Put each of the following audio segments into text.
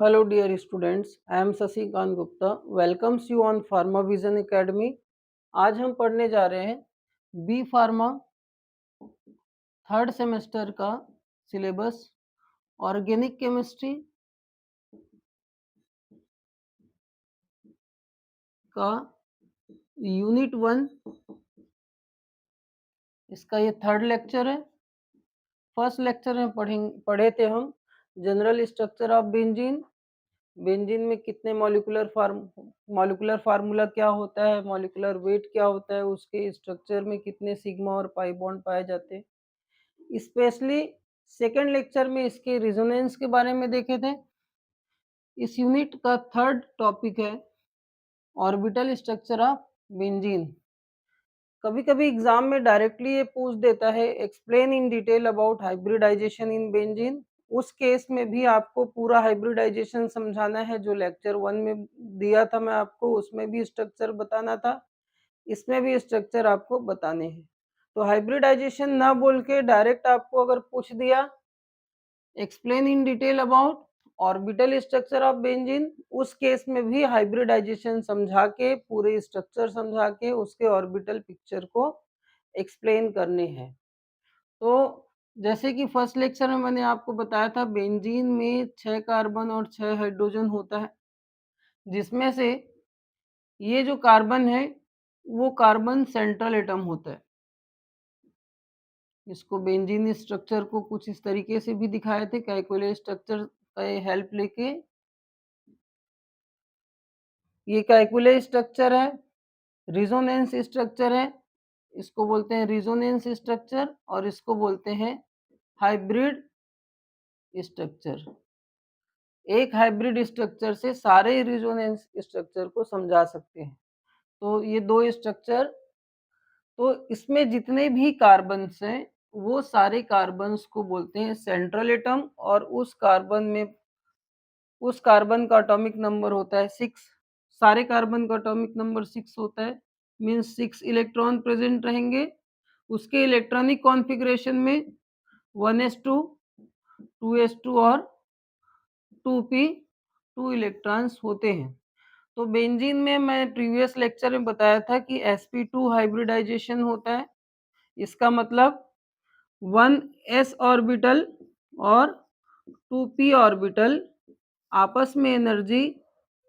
Hello dear students, I am Sasikant Gupta. Welcomes you on Pharma Vision Academy. आज हम पढ़ने जा रहे हैं बी फार्मा थर्ड सेमेस्टर का सिलेबस ऑर्गेनिक केमिस्ट्री का यूनिट 1। इसका ये थर्ड लेक्चर है। फर्स्ट लेक्चर में पढ़े थे हम general structure of benzene. Benzene में कितने मॉलिक्यूलर फार्मूला क्या होता है, मॉलिक्यूलर वेट क्या होता है, उसके स्ट्रक्चर में कितने सिग्मा और पाई बॉन्ड पाए जाते हैं। स्पेशली सेकेंड लेक्चर में इसके रिजोनेंस के बारे में देखे थे। इस यूनिट का थर्ड टॉपिक है ऑर्बिटल स्ट्रक्चर ऑफ बेंजीन। कभी कभी एग्जाम में डायरेक्टली ये पूछ देता है explain in detail about hybridization in benzene. उस केस में भी आपको पूरा हाइब्रिडाइजेशन समझाना है। जो लेक्चर 1 में दिया था मैं आपको, उसमें भी स्ट्रक्चर बताना था, इसमें भी स्ट्रक्चर आपको बताने हैं। तो हाइब्रिडाइजेशन ना बोल के डायरेक्ट आपको अगर पूछ दिया explain in detail about orbital structure of benzene, उस केस में भी हाइब्रिडाइजेशन समझा के, पूरे स्ट्रक्चर समझा के उसके ऑर्बिटल पिक्चर को एक्सप्लेन करने हैं। तो जैसे कि फर्स्ट लेक्चर में मैंने आपको बताया था बेंजीन में 6 कार्बन और 6 हाइड्रोजन होता है, जिसमें से ये जो कार्बन है वो कार्बन सेंट्रल एटम होता है। इसको बेंजीन स्ट्रक्चर को कुछ इस तरीके से भी दिखाए थे कैलकुलेट स्ट्रक्चर का हेल्प लेके। ये कैलकुलेट स्ट्रक्चर है, रिजोनेंस स्ट्रक्चर है, इसको बोलते हैं रिजोनेंस स्ट्रक्चर, और इसको बोलते हैं हाइब्रिड स्ट्रक्चर। एक हाइब्रिड स्ट्रक्चर से सारे रिजोनेंस स्ट्रक्चर को समझा सकते हैं। तो ये दो स्ट्रक्चर, तो इसमें जितने भी कार्बन्स हैं वो सारे कार्बन्स को बोलते हैं सेंट्रल एटम, और उस कार्बन का एटॉमिक नंबर होता है 6। सारे कार्बन का एटॉमिक नंबर 6 होता है, मीन्स 6 इलेक्ट्रॉन प्रेजेंट रहेंगे। उसके इलेक्ट्रॉनिक कॉन्फ़िगरेशन में 1s2, 2s2 और 2p 2 इलेक्ट्रॉन्स होते हैं। तो बेंजीन में मैं प्रीवियस लेक्चर में बताया था कि sp2 हाइब्रिडाइजेशन होता है। इसका मतलब 1s ऑर्बिटल और 2p ऑर्बिटल आपस में एनर्जी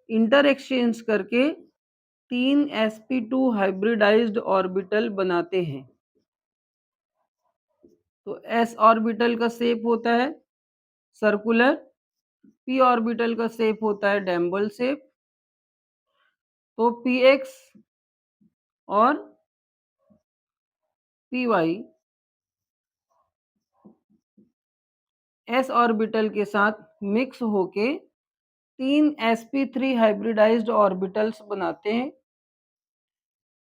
इंटर एक्सचेंज करके 3 sp2 हाइब्रिडाइज्ड ऑर्बिटल बनाते हैं। तो s ऑर्बिटल का शेप होता है सर्कुलर, p ऑर्बिटल का शेप होता है डैम्बल शेप। तो px और py s ऑर्बिटल के साथ मिक्स होके 3 sp3 हाइब्रिडाइज्ड ऑर्बिटल्स बनाते हैं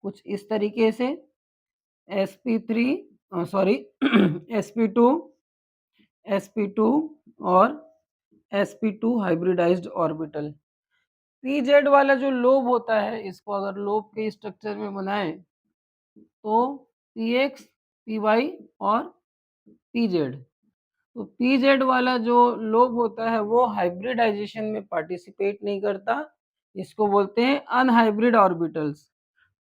कुछ इस तरीके से। sp3 सॉरी sp2 sp2 और sp2 हाइब्रिडाइज्ड ऑर्बिटल। pz वाला जो लोब होता है, इसको अगर लोब के स्ट्रक्चर में बनाएं तो px py और pz। तो pz वाला जो लोब होता है वो हाइब्रिडाइजेशन में पार्टिसिपेट नहीं करता, इसको बोलते हैं अनहाइब्रिड ऑर्बिटल्स।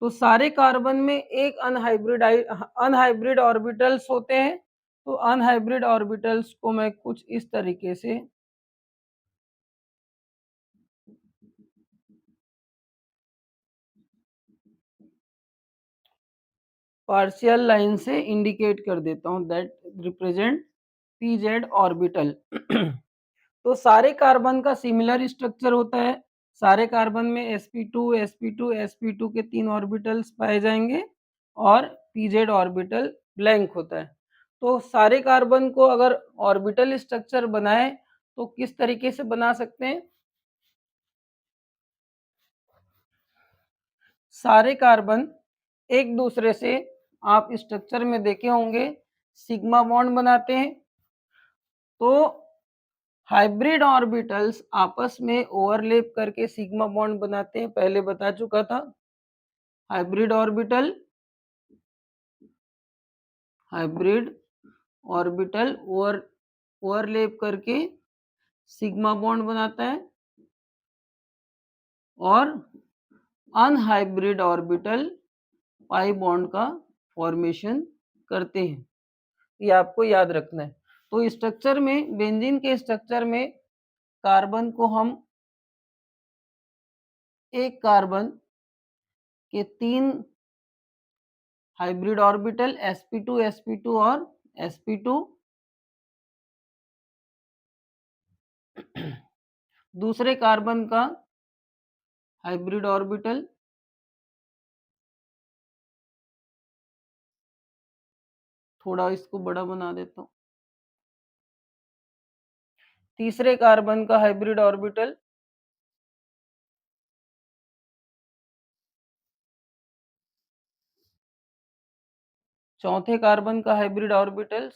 तो सारे कार्बन में एक अनहाइब्रिड ऑर्बिटल्स होते हैं। तो अनहाइब्रिड ऑर्बिटल्स को मैं कुछ इस तरीके से पार्शियल लाइन से इंडिकेट कर देता हूं, दैट रिप्रेजेंट pz ऑर्बिटल। तो सारे कार्बन का सिमिलर स्ट्रक्चर होता है। सारे कार्बन में sp2 sp2 sp2 के 3 ऑर्बिटल्स पाए जाएंगे और pz ऑर्बिटल ब्लैंक होता है। तो सारे कार्बन को अगर ऑर्बिटल स्ट्रक्चर बनाए तो किस तरीके से बना सकते हैं? सारे कार्बन एक दूसरे से, आप स्ट्रक्चर में देखे होंगे, सिग्मा बॉन्ड बनाते हैं। तो हाइब्रिड ऑर्बिटल्स आपस में ओवरलैप करके सिग्मा बॉन्ड बनाते हैं, पहले बता चुका था। हाइब्रिड ऑर्बिटल ओवरलैप करके सिग्मा बॉन्ड बनाता है। और अनहाइब्रिड ऑर्बिटल पाई बॉन्ड का फॉर्मेशन करते हैं। ये आपको याद रखना है। तो स्ट्रक्चर में, बेंजीन के स्ट्रक्चर में कार्बन को हम एक कार्बन के 3 हाइब्रिड ऑर्बिटल sp2 और sp2, दूसरे कार्बन का हाइब्रिड ऑर्बिटल, थोड़ा इसको बड़ा बना देता हूं, तीसरे कार्बन का हाइब्रिड ऑर्बिटल, चौथे कार्बन का हाइब्रिड ऑर्बिटल,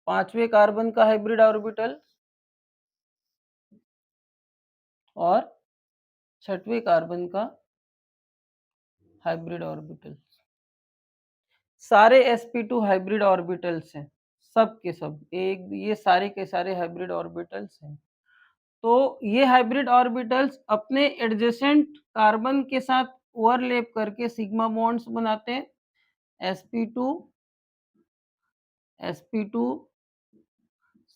पांचवें कार्बन का हाइब्रिड ऑर्बिटल और छठवें कार्बन का हाइब्रिड ऑर्बिटल। सारे sp2 हाइब्रिड ऑर्बिटल्स हैं, सब के सब, एक ये सारे के सारे हाइब्रिड ऑर्बिटल्स हैं। तो ये हाइब्रिड ऑर्बिटल्स अपने एडजेसेंट कार्बन के साथ ओवरलैप करके सिग्मा बॉन्ड्स बनाते हैं। sp2 sp2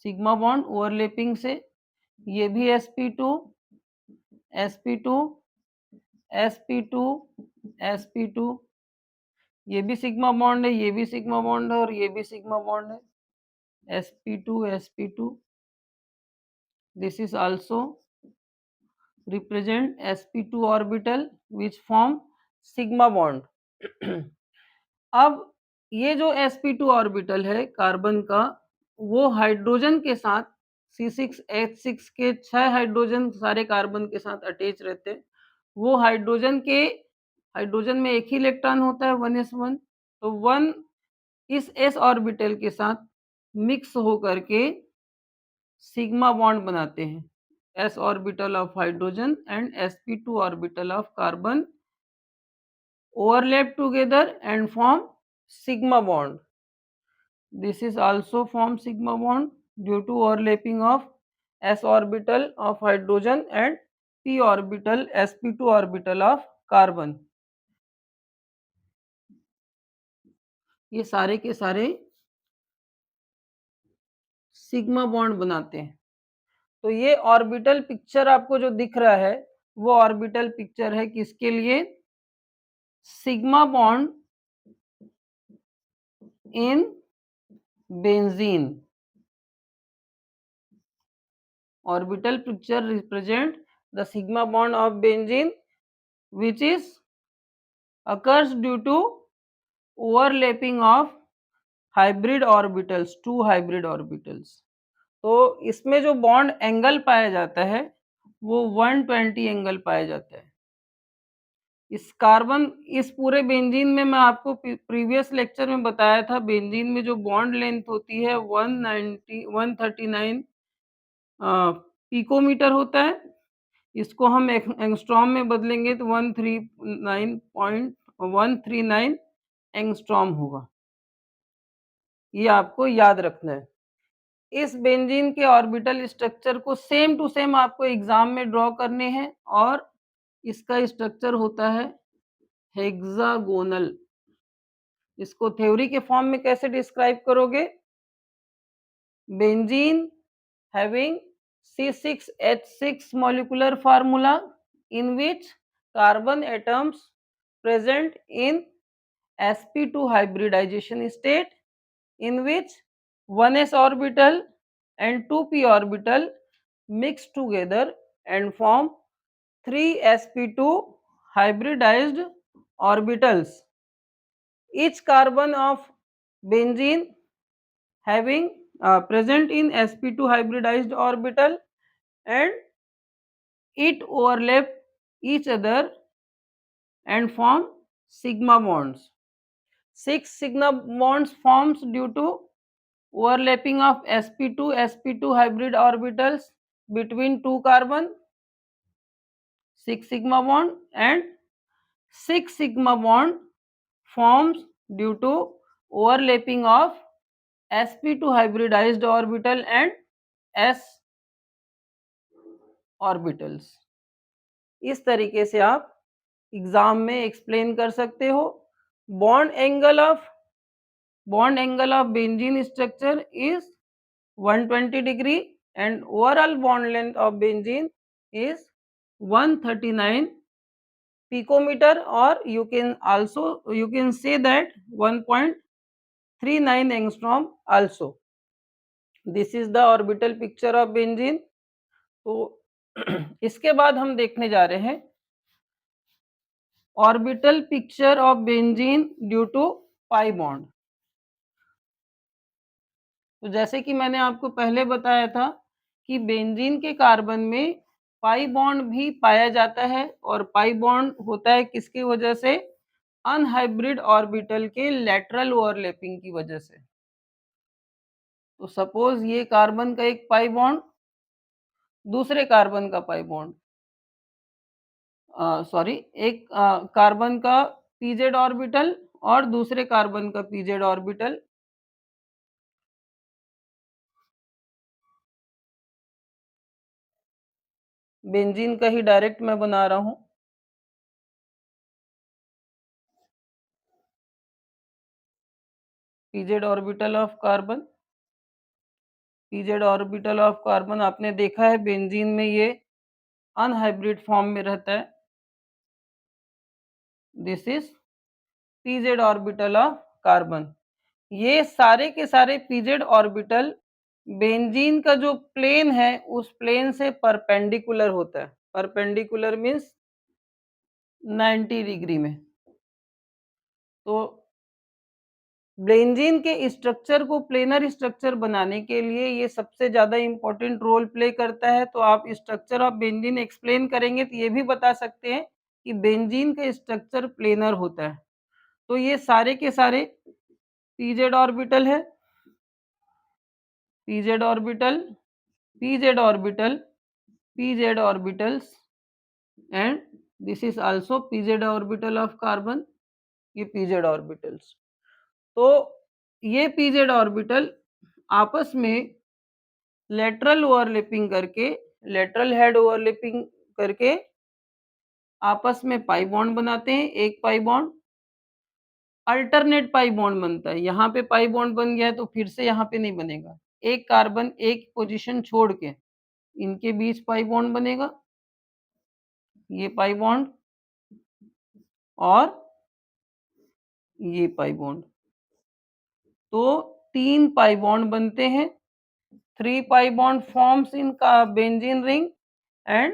sigma bond overlapping से, ये भी sp2 sp2 sp2 sp2, ये भी सिग्मा बॉन्ड है, ये भी सिग्मा बॉन्ड है और ये भी सिग्मा बॉन्ड है। sp2 sp2, this is also represent sp2 orbital which form sigma bond। अब ये जो sp2 ऑर्बिटल है कार्बन का, वो हाइड्रोजन के साथ C6H6 के 6 हाइड्रोजन सारे कार्बन के साथ अटैच रहते हैं। वो हाइड्रोजन में एक ही इलेक्ट्रॉन होता है 1s1, तो 1 इस s ऑर्बिटल के साथ मिक्स होकर के सिग्मा बॉन्ड बनाते हैं। s orbital of hydrogen and sp2 orbital of carbon overlap together and form sigma bond. This is also form sigma bond due to overlapping of s orbital of hydrogen and p orbital sp2 orbital of carbon। ये सारे के सारे sigma bond बनाते हैं। तो ये orbital picture आपको जो दिख रहा है, वो ऑर्बिटल पिक्चर है किसके लिए? Sigma bond in benzene. Orbital picture represent the sigma bond of benzene which is occurs due to overlapping of hybrid orbitals, two hybrid orbitals। तो इसमें जो बॉन्ड एंगल पाया जाता है वो 120 एंगल पाया जाता है। इस पूरे बेंजीन में मैं आपको प्रीवियस लेक्चर में बताया था, बेंजीन में जो बॉन्ड लेंथ होती है 139 पिकोमीटर होता है। इसको हम एंगस्ट्रॉम में बदलेंगे तो 139 एंगस्ट्रॉम होगा। ये आपको याद रखना है। इस बेंजीन के ऑर्बिटल स्ट्रक्चर को सेम टू सेम आपको एग्जाम में ड्रॉ करने हैं और इसका स्ट्रक्चर होता है हेक्सागोनल। इसको थ्योरी के फॉर्म में कैसे डिस्क्राइब करोगे? Benzene having C6H6 molecular formula in which carbon atoms present in sp2 hybridization state, in which 1s orbital and 2p orbital mix together and form 3 sp2 hybridized orbitals. Each carbon of benzene having present in sp2 hybridized orbital and it overlap each other and form sigma bonds. 6 sigma bonds forms due to overlapping of sp2 hybrid orbitals between two carbon, 6 sigma bond, and 6 sigma bond forms due to overlapping of sp2 hybridized orbital and s orbitals। इस तरीके से आप exam में explain कर सकते हो। Bond angle of benzene structure is 120 degree and overall bond length of benzene is 139 picometer, or you can say that 1.39 angstrom also। this is the orbital picture of benzene। तो इसके बाद हम देखने जा रहे हैं orbital picture of benzene due to pi bond. तो जैसे कि मैंने आपको पहले बताया था कि बेंजीन के कार्बन में पाई बॉन्ड भी पाया जाता है, और पाई बॉन्ड होता है किसकी वजह से? अनहाइब्रिड ऑर्बिटल के लैटरल ओवरलैपिंग की वजह से। तो सपोज ये कार्बन का एक पाई बॉन्ड, दूसरे कार्बन का पाई बॉन्ड, सॉरी, एक कार्बन का पीजेड ऑर्बिटल और दूसरे कार्बन का पीजेड ऑर्बिटल। बेंजीन का ही डायरेक्ट मैं बना रहा हूं। PZ orbital of carbon, PZ orbital of carbon आपने देखा है बेंजीन में ये अनहाइब्रिड फॉर्म में रहता है। This is PZ orbital of carbon. ये सारे के सारे पीजेड ऑर्बिटल बेंजीन का जो प्लेन है उस प्लेन से परपेंडिकुलर होता है। परपेंडिकुलर मीन्स 90 डिग्री में। तो बेंजीन के स्ट्रक्चर को प्लेनर स्ट्रक्चर बनाने के लिए ये सबसे ज्यादा इंपॉर्टेंट रोल प्ले करता है। तो आप स्ट्रक्चर ऑफ बेंजीन एक्सप्लेन करेंगे तो ये भी बता सकते हैं कि बेंजीन का स्ट्रक्चर प्लेनर होता है। तो ये सारे के सारे पीजेड ऑर्बिटल है, PZ orbital, PZ orbital, PZ orbitals, and this is also PZ orbital of carbon. ये पीजेड ऑर्बिटल्स। तो ये पीजेड ऑर्बिटल आपस में लेटरल ओवरलैपिंग करके, लेटरल हेड ओवरलैपिंग करके आपस में पाई बॉन्ड बनाते हैं। एक pi bond, alternate pi bond बनता है। यहाँ पे पाई बॉन्ड बन गया है तो फिर से यहाँ पे नहीं बनेगा। एक कार्बन एक पोजीशन छोड़ के इनके बीच पाई बॉन्ड बनेगा, ये पाई बॉन्ड और ये पाई बॉन्ड। तो 3 पाई बॉन्ड बनते हैं। 3 pi bond forms in benzene ring and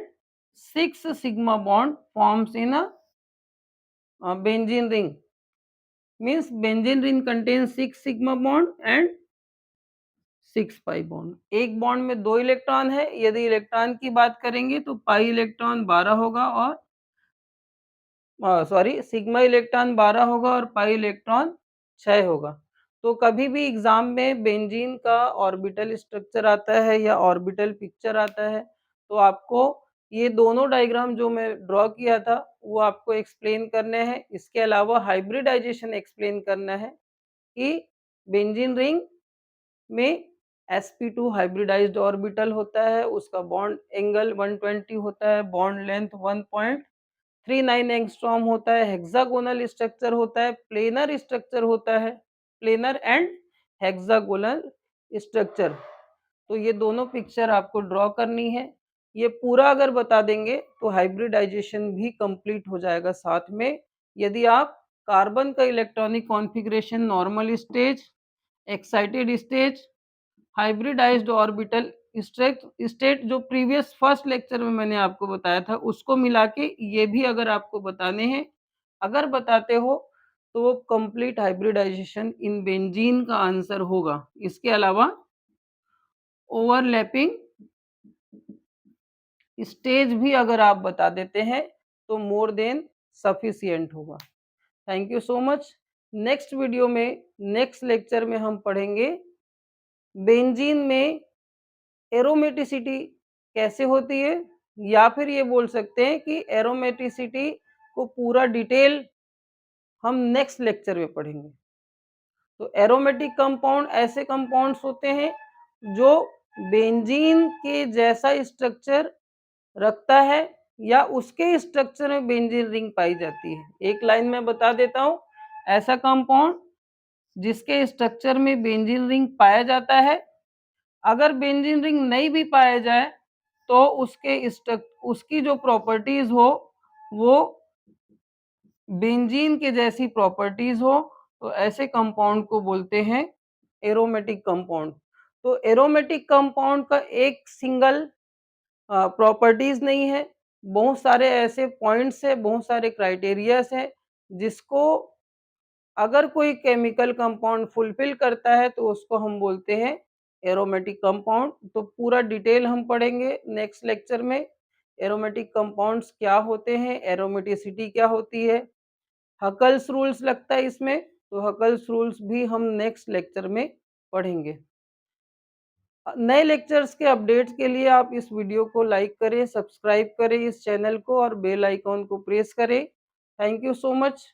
6 sigma bond forms in a benzene ring। Means benzene ring contains 6 sigma bond and 6 pi bond। एक बॉन्ड में 2 electron है। यदि इलेक्ट्रॉन की बात करेंगे तो पाई इलेक्ट्रॉन 12 होगा, और सॉरी, सिग्मा इलेक्ट्रॉन 12 होगा और पाई इलेक्ट्रॉन 6 होगा। तो कभी भी एग्जाम में बेंजीन का ऑर्बिटल स्ट्रक्चर आता है या ऑर्बिटल पिक्चर आता है तो आपको ये दोनों डायग्राम जो मैं ड्रॉ किया था वो आपको एक्सप्लेन करने हैं। इसके अलावा हाइब्रिडाइजेशन एक्सप्लेन करना है कि बेंजीन रिंग में sp2 हाइब्रिडाइज्ड ऑर्बिटल होता है, उसका बॉन्ड एंगल 120 होता है, बॉन्ड लेंथ 1.39 एंगस्ट्रॉम होता है, हेक्सागोनल स्ट्रक्चर होता है, प्लेनर स्ट्रक्चर होता है, प्लेनर एंड हेक्सागोनल स्ट्रक्चर। तो ये दोनों पिक्चर आपको ड्रॉ करनी है। ये पूरा अगर बता देंगे तो हाइब्रिडाइजेशन भी कंप्लीट हो जाएगा साथ में। यदि आप कार्बन का electronic configuration, normal stage, excited stage, hybridised orbital state state जो प्रीवियस फर्स्ट लेक्चर में मैंने आपको बताया था उसको मिला के ये भी अगर आपको बताने हैं, अगर बताते हो तो वो कंप्लीट हाइब्रिडाइजेशन इन बेंजीन का आंसर होगा। इसके अलावा ओवरलैपिंग स्टेज भी अगर आप बता देते हैं तो मोर देन सफिशिएंट होगा। Thank you so much. Next video में, नेक्स्ट लेक्चर में हम पढ़ेंगे बेंजीन में एरोमेटिसिटी कैसे होती है, या फिर ये बोल सकते हैं कि एरोमेटिसिटी को पूरा डिटेल हम नेक्स्ट लेक्चर में पढ़ेंगे। तो एरोमेटिक कंपाउंड ऐसे कंपाउंड्स होते हैं जो बेंजीन के जैसा स्ट्रक्चर रखता है या उसके स्ट्रक्चर में बेंजीन रिंग पाई जाती है। एक लाइन में बता देता हूँ, ऐसा कंपाउंड जिसके स्ट्रक्चर में बेंजीन रिंग पाया जाता है, अगर बेंजीन रिंग नहीं भी पाया जाए तो उसकी जो प्रॉपर्टीज हो वो बेंजीन के जैसी प्रॉपर्टीज हो, तो ऐसे कंपाउंड को बोलते हैं एरोमेटिक कंपाउंड। तो एरोमेटिक कंपाउंड का एक सिंगल प्रॉपर्टीज नहीं है, बहुत सारे ऐसे पॉइंट्स है, बहुत सारे क्राइटेरियाज है जिसको अगर कोई केमिकल कंपाउंड फुलफिल करता है तो उसको हम बोलते हैं एरोमेटिक कंपाउंड। तो पूरा डिटेल हम पढ़ेंगे नेक्स्ट लेक्चर में, एरोमेटिक कंपाउंड्स क्या होते हैं, एरोमेटिसिटी क्या होती है, हकल्स रूल्स लगता है इसमें, तो हकल्स रूल्स भी हम नेक्स्ट लेक्चर में पढ़ेंगे। नए लेक्चर्स के अपडेट्स के लिए आप इस वीडियो को लाइक करें, सब्सक्राइब करें इस चैनल को और बेल आइकॉन को प्रेस करें। Thank you so much.